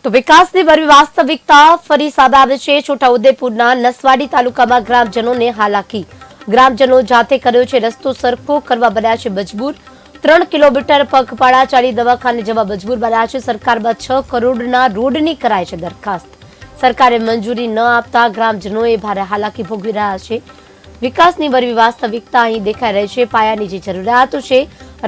તો વિકાસની ભરવી વાસ્તવિકતા ફરી સામે આવે છે। છોટાઉદેપુરના નસવાડી તાલુકામાં ગ્રામજનોને હાલાકી। ગ્રામજનો જાતે કર્યો છે રસ્તો સરખો કરવા બન્યા છે મજબૂર। 3 કિલોમીટર પગપાળા ચાલી દવાખાને જવા મજબૂર બન્યા છે। સરકારમાં 6 કરોડના રોડની કરાય છે દરખાસ્ત। સરકારે મંજૂરી ન આપતા ગ્રામજનોએ ભારે હાલાકી ભોગવી રહ્યા છે। વિકાસની ભરવી વાસ્તવિકતા અહીં દેખાઈ રહી છે। પાયાની જે જરૂરિયાતો છે,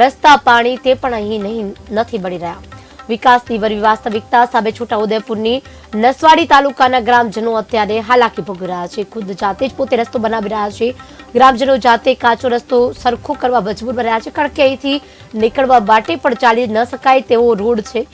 રસ્તા, પાણી, તે પણ અહીં નથી મળી રહ્યા। વિકાસની ભરવી વાસ્તવિકતા સામે છોટાઉદેપુરની નસવાડી તાલુકાના ગ્રામજનો અત્યારે હાલાકી ભોગવી રહ્યા છે। ખુદ જાતે જ પોતે રસ્તો બનાવી રહ્યા છે। ગ્રામજનો જાતે કાચો રસ્તો સરખો કરવા મજબૂર બન્યા છે, કારણ કે અહીંથી નીકળવા માટે પણ ચાલી ન શકાય તેવો રોડ છે।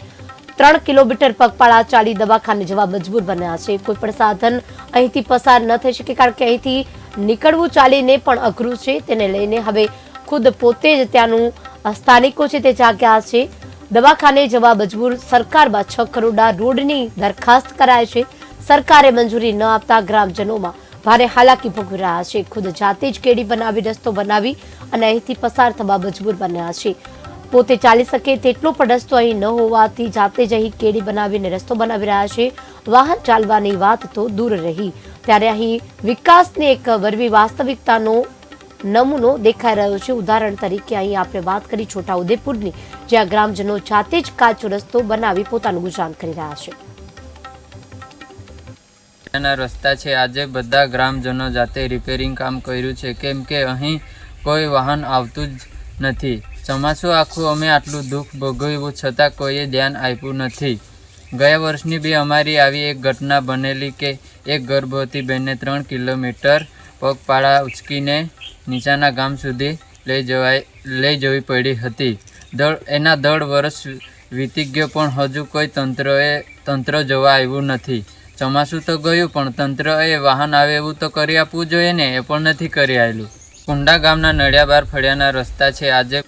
3 કિલોમીટર પગપાળા ચાલી દવાખાને જવા મજબૂર બન્યા છે। કોઈ પણ સાધન અહીંથી પસાર ન થઈ શકે, કારણ કે અહીંથી નીકળવું ચાલીને પણ અઘરું છે। તેને લઈને હવે ખુદ પોતે જ ત્યાંનું સ્થાનિકો છે તે જાગ્યા છે। દવાખાને જવા મજબૂર। સરકારમાં 6 કરોડના રોડની દરખાસ્ત કરાય છે। સરકારે મંજૂરી ન આપતા ગ્રામજનોમાં ભારે હાલાકી ભોગવી રહ્યા છે। ખુદ જાતે જ કેડી બનાવી રસ્તો બનાવી અને અહીંથી પસાર થવા મજબૂર બન્યા છે। પોતે ચાલી શકે તેટલો પણ રસ્તો અહીં ન હોવાથી જાતે જ અહીં કેડી બનાવીને રસ્તો બનાવી રહ્યા છે। વાહન ચાલવાની વાત તો દૂર રહી, ત્યારે અહીં વિકાસની એક વરવી વાસ્તવિકતાનો નમૂનો દેખાઈ રહ્યો છે। ઉદાહરણ તરીકે અહીં આપણે વાત કરી છોટાઉદેપુરની, જ્યાં ગ્રામજનો જાતે જ કાચો રસ્તો બનાવી પોતાનું ગુજરાન કરી રહ્યા છે। રસ્તા છે, આજે બધા ગ્રામજનો જાતે રિપેરિંગ કામ કર્યું છે, કેમ કે અહીં કોઈ વાહન આવતું જ નથી। ચોમાસું આખું અમે આટલું દુઃખ ભોગવ્યું છતાં કોઈએ ધ્યાન આપ્યું નથી। ગયા વર્ષની બી અમારી આવી એક ઘટના બનેલી કે એક ગર્ભવતી બહેનને 3 કિલોમીટર પગપાળા ઉચકીને નીચાના ગામ સુધી લઈ જવી પડી હતી। એના 1.5 વર્ષ વીતી ગયો પણ હજુ કોઈ તંત્ર જોવા આવ્યું નથી। ચોમાસું તો ગયું પણ તંત્રએ વાહન આવે એવું તો કરી આપવું જોઈએ ને, એ પણ નથી કરી આવેલું। કુંડા ગામના નળિયાબાર ફળિયાના રસ્તા છે, આજે